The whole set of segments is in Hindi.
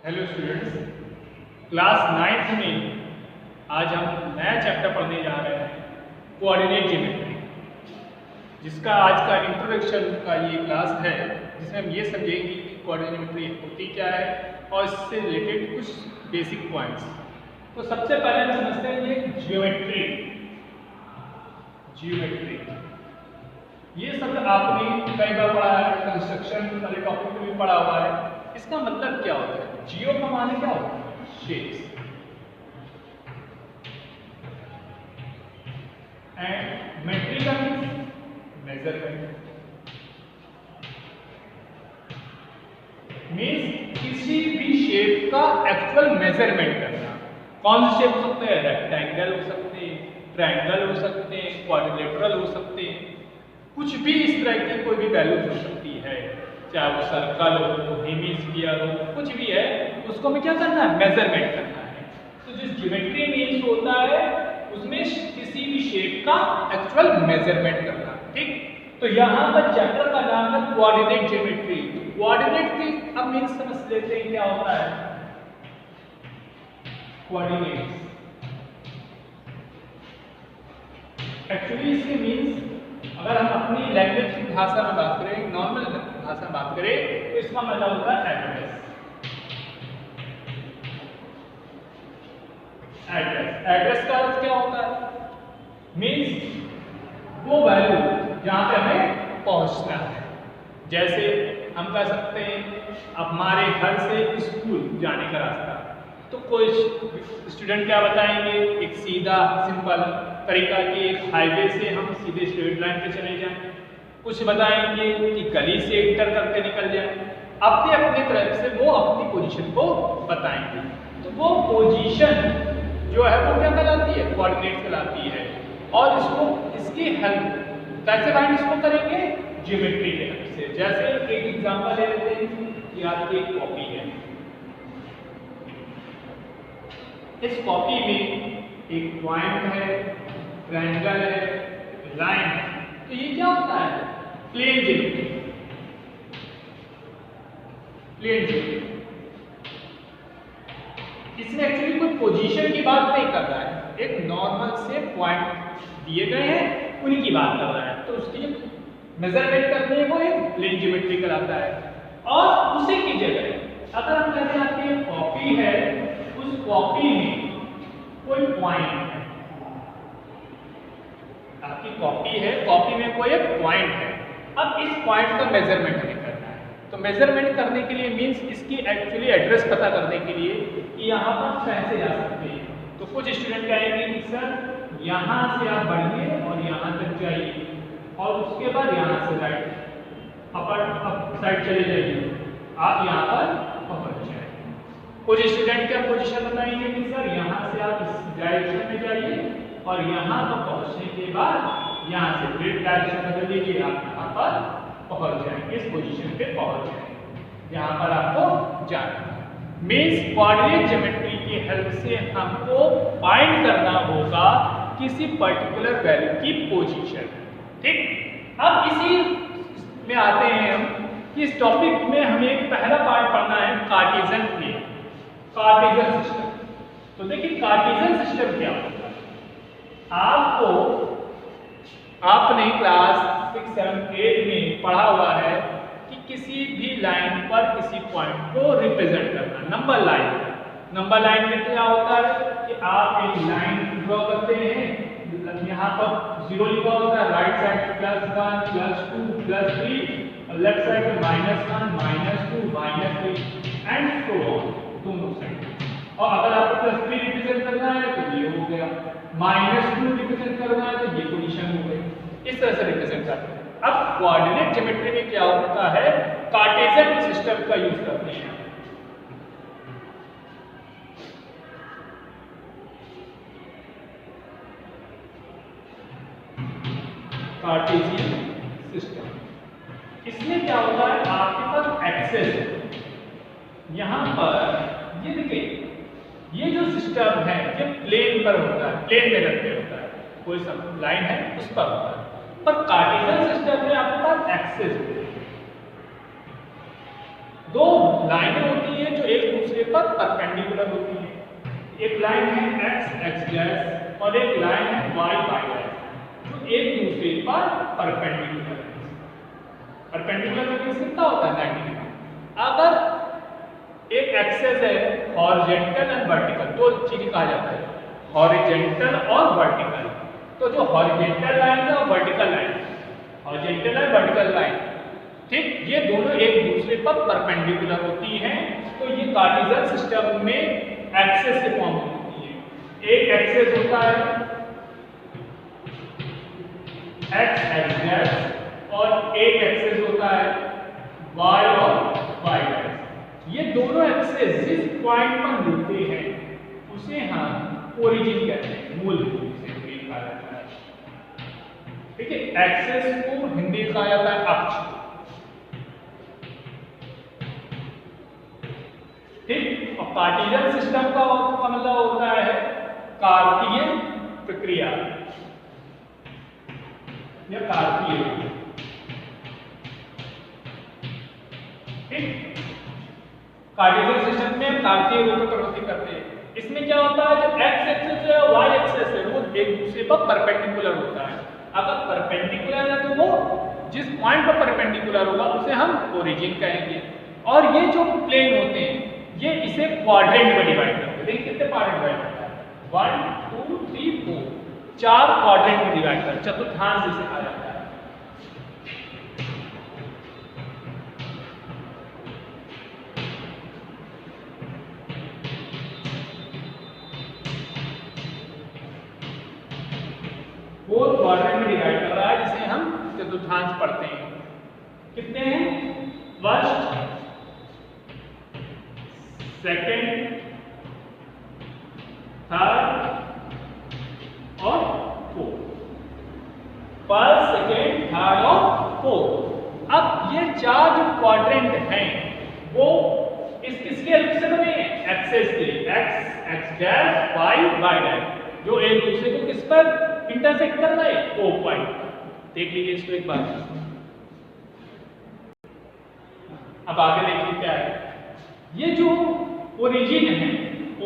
हेलो स्टूडेंट्स, क्लास 9th में आज हम नया चैप्टर पढ़ने जा रहे हैं कोऑर्डिनेट ज्योमेट्री, जिसका आज का इंट्रोडक्शन का ये क्लास है, जिसमें हम ये समझेंगे कि कोऑर्डिनेट ज्योमेट्री होती क्या है और इससे रिलेटेड कुछ बेसिक पॉइंट्स। तो सबसे पहले हम समझते हैं ये ज्योमेट्री। ये शब्द आपने कई बार पढ़ा है, कंस्ट्रक्शन वाले टॉपिक में भी पढ़ा हुआ है। इसका मतलब क्या होता है? जियो का माने क्या होता है? शेप्स। एंड मेट्री का मींस मेजरमेंट। मींस किसी भी शेप का एक्चुअल मेजरमेंट करना। कौन से शेप हो सकते हैं? रेक्टेंगल हो सकते हैं, ट्रायंगल हो सकते हैं, क्वाड्रिलेटरल हो सकते हैं, कुछ भी इस तरह की कोई भी वैल्यू हो सकती है, चाहे वो सर्कल हो, हेमिस्फीयर हो, कुछ भी है, उसको हमें क्या करना है? मेजरमेंट करना है। तो जो ज्योमेट्री मीन्स होता है उसमें किसी भी शेप का एक्चुअल मेजरमेंट करना। ठीक, तो यहाँ पर चैप्टर का नाम है कोऑर्डिनेट ज्योमेट्री। कोऑर्डिनेट की अब मीन्स समझ लेते हैं क्या होता है। कोऑर्डिनेट्स एक्चुअली इसके मीन्स, अगर हम अपनी लैंग्वेज की भाषा में बात करें, नॉर्मल भाषा में बात करें, तो इसका मतलब होता है एड्रेस। एड्रेस का अर्थ क्या होता है? मीन्स वो वैल्यू जहां पे हमें पहुंचना है। जैसे हम कह सकते हैं हमारे घर से स्कूल जाने का रास्ता, तो कोई स्टूडेंट क्या बताएंगे? एक सीधा सिंपल तरीका कि एक हाईवे से हम सीधे स्ट्रेट लाइन पे चले जाएं। कुछ बताएंगे कि गली से एंटर करके निकल जाएं। अपने अपने तरफ से वो अपनी पोजीशन को बताएंगे। तो वो पोजीशन जो है वो क्या कहलाती है? कोऑर्डिनेट कहलाती है। और इसको इसकी हेल्प कैसे फाइंड इसको करेंगे? ज्योमेट्री के हेल्प से। जैसे एक एग्जांपल ले लेते हैं कि आपकी एक कॉपी है, इस कॉपी में एक पॉइंट है, ट्रायंगल है, लाइन है। तो ये क्या होता है? Plane geometry. इसमें एक्चुअली कोई पोजीशन की बात नहीं कर रहा है, एक नॉर्मल से पॉइंट दिए गए हैं उन्हीं की बात कर रहा है। तो उसकी जो मेजरमेंट करते हैं वो एक प्लेन ज्योमेट्री कहलाता है। और उसी की जगह अगर हम कहते हैं आपकी कॉपी है, उस कॉपी में कोई पॉइंट है, आपकी कॉपी है, कॉपी में कोई एक पॉइंट है। अब इस पॉइंट का मेजरमेंट हमें करना है। तो मेजरमेंट करने के लिए मींस इसकी एक्चुअली एड्रेस पता करने के लिए कि यहाँ पर कैसे जा सकते हैं। तो कुछ स्टूडेंट कहेंगे कि सर यहाँ से आप बढ़िए और यहाँ तक जाइए, और उसके बाद यहाँ से राइट अप साइड चले जाइए, आप यहाँ पर पहुँच जाए। कुछ स्टूडेंट क्या पोजीशन बताएंगे कि सर यहाँ से आप इस डायरेक्शन में जाइए और यहाँ पर पहुँचने के बाद यहाँ से फिर डायरेक्शन बदल लीजिए, आप यहाँ पर पहुँच जाएंगे, इस पोजीशन पे पहुँच जाएंगे जहाँ पर आपको जाना है। मीन्स कोऑर्डिनेट ज्योमेट्री की हेल्प से हमको फाइंड करना होगा किसी पर्टिकुलर वैल्यू की पोजीशन। ठीक, अब इसी में आते हैं हम कि इस टॉपिक में हमें पहला पार्ट पढ़ना है कार्टेशियन प्लेन, कार्टेशियन सिस्टम। तो देखिए कार्टेशियन सिस्टम क्या होता है। आपने क्लास 6, 7, 8 में पढ़ा हुआ है कि किसी भी लाइन पर किसी पॉइंट को रिप्रेजेंट करना। नंबर लाइन में क्या होता है कि आप एक लाइन ड्रॉ करते हैं, यहाँ पर 0 लिखा होता है, राइट साइड +1 +2 +3 और लेफ्ट साइड में -1 -2 -3 एंड सो ऑन, दोनों साइड। और अगर आपको +3 रिप्रेजेंट करना है तो ये हो गया, -2 रिप्रेजेंट करना है तो ये पोजीशन हो गई। इस तरह से रिप्रेजेंट करते हैं। अब कोऑर्डिनेट ज्योमेट्री में क्या होता है? कार्टेशियन सिस्टम का यूज करते हैं। कार्टेशियन सिस्टम, इसमें क्या होता है? आपके पास एक्सेस है, यहाँ पर ये देखिए, ये जो सिस्टम है ये प्लेन पर होता है, प्लेन में रख के होता है, कोई सब लाइन है उस पर होता है। पर कार्टेशियन सिस्टम में आपके पास एक्सेस है, दो लाइनें होती हैं जो एक दूसरे पर परपेंडिकुलर होती है। एक लाइन है x डैश और एक लाइन है y डैश, जो एक दूसरे पर परपेंडिकुलर है। परपेंडिकुलर में कितना होता है 90 डिग्री। अगर एक एक्सेस है हॉरिजॉन्टल एंड वर्टिकल, दो चीजें कहा जाता है हॉरिजॉन्टल और वर्टिकल। तो जो हॉरिजॉन्टल लाइन है और vertical line, horizontal and vertical line, ठीक, ये दोनों एक दूसरे पर परपेंडिकुलर होती हैं। तो ये कार्टेशियन सिस्टम में एक्सेस के फॉर्म में होती है। एक एक्सेस होता है x डैश और एक एक्सेस होता है y और y डैश। ये दोनों एक्सेस जिस पॉइंट पर मिलते हैं उसे हम ओरिजिन कहते हैं, मूल बिंदु से कहा जाता है। ठीक है, एक्सेस को हिंदी में कहा जाता है अक्ष। ठीक, और कार्टेशियन सिस्टम का मतलब होता है कार्तीय प्रक्रिया या कार्तीय। ठीक, कार्टेशियन सिस्टम में कार्तीय रूप में प्रवृत्ति करते हैं। इसमें क्या होता है, जो एक्स एक्सेस है और वाई एक्सेस है वो एक दूसरे पर परपेंडिकुलर होता है। अगर परपेंडिकुलर है तो वो जिस पॉइंट पर परपेंडिकुलर होगा उसे हम ओरिजिन कहेंगे। और ये जो प्लेन होते हैं ये इसे क्वाड्रेंट में डिवाइड करते हैं। देखिए कितने पार्ट डिवाइड करता है, 1 2 3 4, 4 क्वाड्रेंट में डिवाइड करते हैं, चतुर्थांश जिसे कहा जाता है। फोर क्वाड्रेंट में डिवाइड कर रहा है जिसे हम चतुर्थांश पढ़ते हैं। कितने हैं, फर्स्ट, सेकेंड, थर्ड और फोर्थ। फर्स्ट, सेकेंड, थर्ड और फोर्थ। अब ये चार जो क्वाड्रेंट हैं वो किसके हेल्प से बने हैं, एक्सेस के, एक्स डैश वाई डैश, जो एक दूसरे को किस पर इंटरसेक्ट कर रहे हैं, ओ पॉइंट। देख लीजिए इसको एक बार। अब आगे देखिए क्या है, ये जो ओरिजिन है,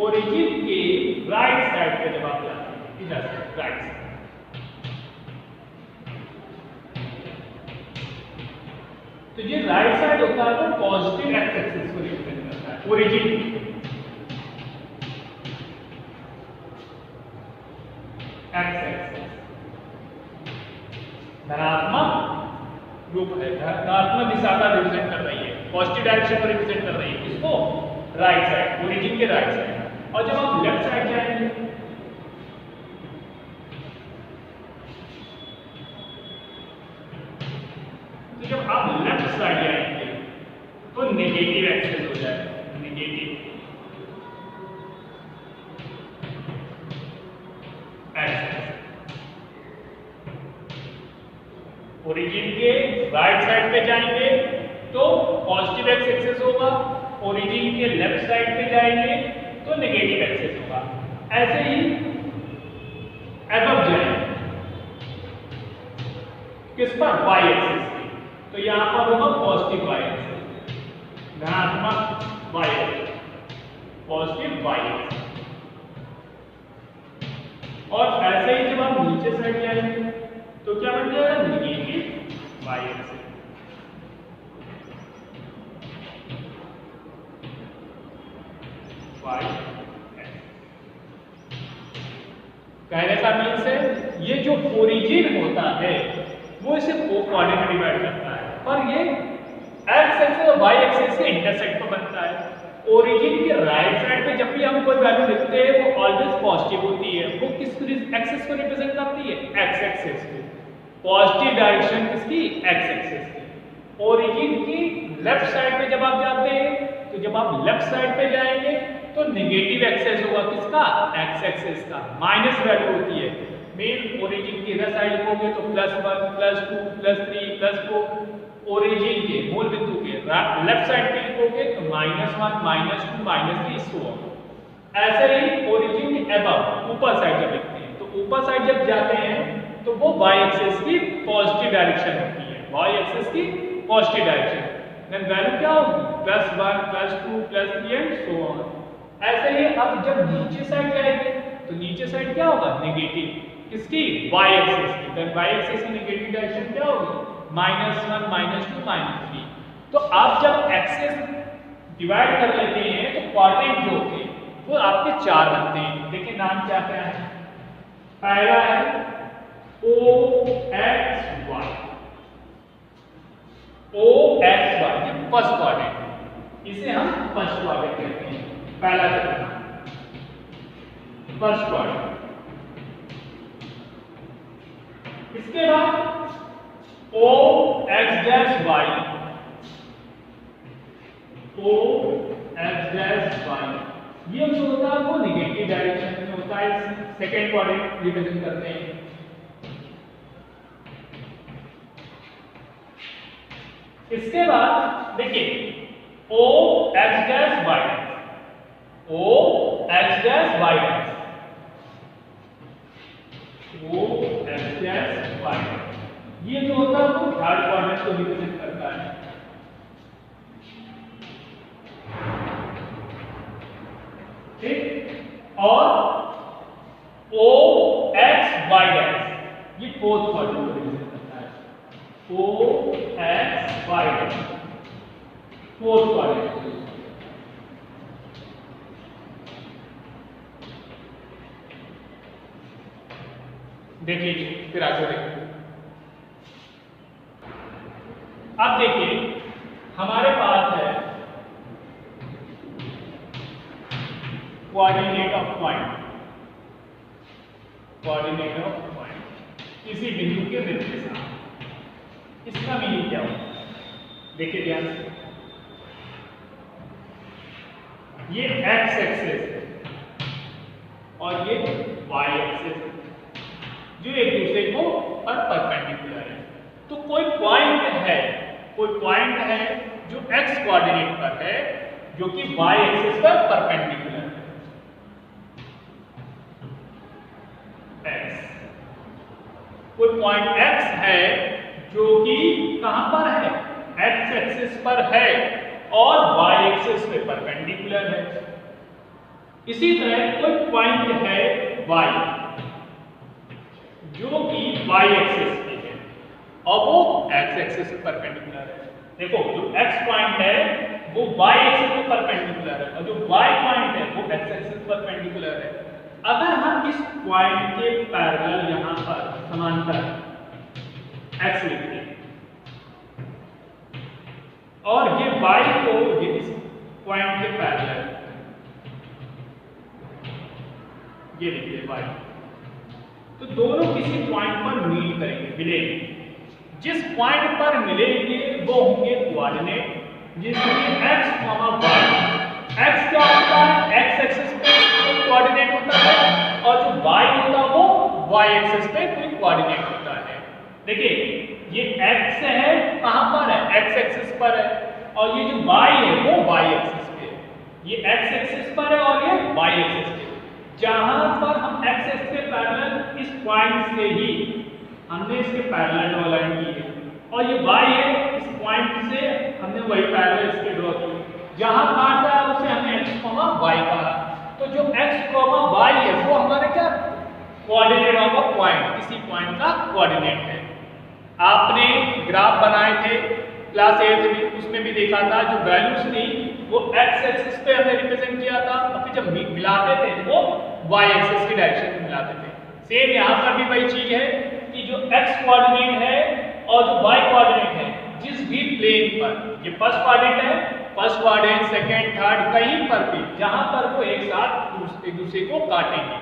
ओरिजिन के राइट साइड पे जब आप जाते हैं, इधर राइट साइड, तो ये राइट साइड होता है तो पॉजिटिव एक्स एक्सिस को रिप्रेजेंट करता है ओरिजिन। एक्स एक्सिस धनात्मक रूप है, धनात्मक दिशा का रिप्रेजेंट कर रही है, पॉजिटिव डायरेक्शन को रिप्रेजेंट कर रही है। किसको, राइट साइड, ओरिजिन के राइट साइड। और जब आप लेफ्ट साइड जाएंगे तो जब आप लेफ्ट साइड जाएंगे तो नेगेटिव एक्सेस हो जाएगा, नेगेटिव एक्सेस। ओरिजिन के राइट साइड पे जाएंगे तो पॉजिटिव एक्स एक्सेस होगा, ओरिजिन के लेफ्ट साइड पे जाएंगे तो नेगेटिव एक्सेस होगा। ऐसे ही अबव जाएंगे किस पर, वाई एक्सेस पे, तो यहां पर होगा पॉजिटिव वाई एक्सेस, धनात्मक Y axis, positive Y axis. और ऐसे ही जब आप नीचे साइड जाएंगे तो क्या बन जाएगा, नेगेटिव वाई एक्सेस। कहने का मीन्स है ये जो ओरिजिन होता है वो इसे कोऑर्डिनेट में डिवाइड करता है, पर ये एक्स एक्सिस और वाई एक्सिस के इंटरसेक्ट पर बनता है। ओरिजिन के राइट साइड पे जब भी हम कोई वैल्यू लिखते हैं वो ऑलवेज पॉजिटिव होती है। वो किस एक्सिस को रिप्रेजेंट करती है, एक्स एक्सिस को। पॉजिटिव डायरेक्शन किसकी, एक्स एक्सिस की। ओरिजिन की लेफ्ट साइड पे जब आप जाते हैं तो जब आप लेफ्ट साइड पे जाएंगे तो नेगेटिव एक्सेस होगा, किसका, एक्स एक्सिस का, माइनस वैल्यू होती है। मेन ओरिजिन की इधर साइड लिखोगे तो +1 +2 +3 +4, ओरिजिन के मूल बिंदु के लेफ्ट साइड पे लिखोगे तो -1 -2 -3 इसको। ऐसे ही ओरिजिन के अबव ऊपर साइड जब लिखते हैं तो ऊपर साइड जब जाते हैं तो वो वाई एक्सिस की पॉजिटिव डायरेक्शन होती है, वाई एक्सिस की पॉजिटिव डायरेक्शन। देन वैल्यू क्या होगी, +1 +2 +3 एंड सो ऑन। ऐसे ही अब जब नीचे साइड जाएंगे तो नीचे साइड क्या होगा, नेगेटिव, किसकी, वाई एक्सिस की। तो वाई एक्सिस की नेगेटिव डायरेक्शन क्या होगी, -1 -2 -3। तो आप जब एक्सिस डिवाइड कर लेते हैं तो क्वाड्रेंट जो होते हैं वो आपके 4 बनते हैं। देखिए नाम क्या क्या है, पहला है OXY, OXY ये फर्स्ट क्वाड्रेंट है, इसे हम फर्स्ट क्वाड्रेंट कहते हैं, पहला चक्र फर्स्ट क्वाड्रेंट। इसके बाद OXY, OXY ये जो होता है वो नेगेटिव डायरेक्शन में होता है, सेकेंड क्वाड्रेंट रिप्रेजेंट करते हैं। इसके बाद देखिए OXY, ये जो होता है वो थर्ड क्वाड्रेंट को रिप्रेजेंट करता है। ठीक, और OXY ये फोर्थ क्वाड्रेंट को रिप्रेजेंट करता है, OXY फोर्थ क्वाड्रेंट। देखिए फिर आगे देखिए, अब देखिए हमारे पास है coordinate of point, coordinate of point किसी बिंदु के वृत्त के साथ। इसका मीनिंग क्या होगा, देखिए ध्यान से, ये एक्स एक्सिस है और ये वाई एक्सिस है जो एक दूसरे को परपेंडिकुलर है। तो कोई पॉइंट है जो एक्स कोऑर्डिनेट पर है जो कि वाई एक्सिस पर परपेंडिकुलर है। एक्स, कोई पॉइंट एक्स है जो कि कहां पर है, एक्स एक्सिस पर है और वाई एक्सिस पे परपेंडिकुलर है। इसी तरह कोई पॉइंट है वाई जो कि वाई एक्सिस पे है और वो एक्स एक्सिस पे परपेंडिकुलर है। देखो जो एक्स पॉइंट है वो वाई एक्सिस पे परपेंडिकुलर है और जो वाई पॉइंट है वो एक्स एक्सिस पे परपेंडिकुलर है। अगर हम इस पॉइंट के पैरेलल यहां पर समांतर एक्स लिखते हैं और ये वाई को ये इस पॉइंट के पैरेलल ये लिखिए वाई, तो दोनों किसी पॉइंट पर मीट करेंगे, मिलेंगे। जिस पॉइंट पर मिलेंगे वो होंगे कोऑर्डिनेट, जिसमें x, y। x क्या होता है, x एक्सिस पे कोई कोऑर्डिनेट होता है और जो y होता है वो y एक्सिस पे कोई कोऑर्डिनेट होता है। देखिए ये x है, कहां पर है, x एक्सिस पर है और ये जो y है वो y एक्सिस पे है। ये x एक्सिस पर है और ये y एक्सिस पे। जहां पर हम x एक्सिस के पैरेलल इस पॉइंट से ही हमने इसके पैरेलल ड्रॉ लाइन की है और ये y है, इस पॉइंट से हमने वही पैरेलल इसके ड्रॉ की। जहां काट रहा है उसे हमने x, y कहा। तो जो x, y है वो हमारे क्या कोऑर्डिनेट ऑफ अ पॉइंट, किसी पॉइंट का कोऑर्डिनेट है। आपने ग्राफ बनाए थे क्लास 8 में, उसमें भी देखा था जो वैल्यूज थी वो x एक्सिस पे हमने रिप्रेजेंट किया था और फिर जब मिलाते थे वो y एक्सिस की डायरेक्शन में मिलाते थे। सेम यहाँ पर भी वही चीज है कि जो x कोऑर्डिनेट है और जो y कोऑर्डिनेट है जिस भी प्लेन पर, ये फर्स्ट क्वाड्रेंट है, फर्स्ट क्वाड्रेंट, सेकंड, थर्ड, कहीं पर भी जहां पर वो एक साथ एक दूसरे को काटेंगे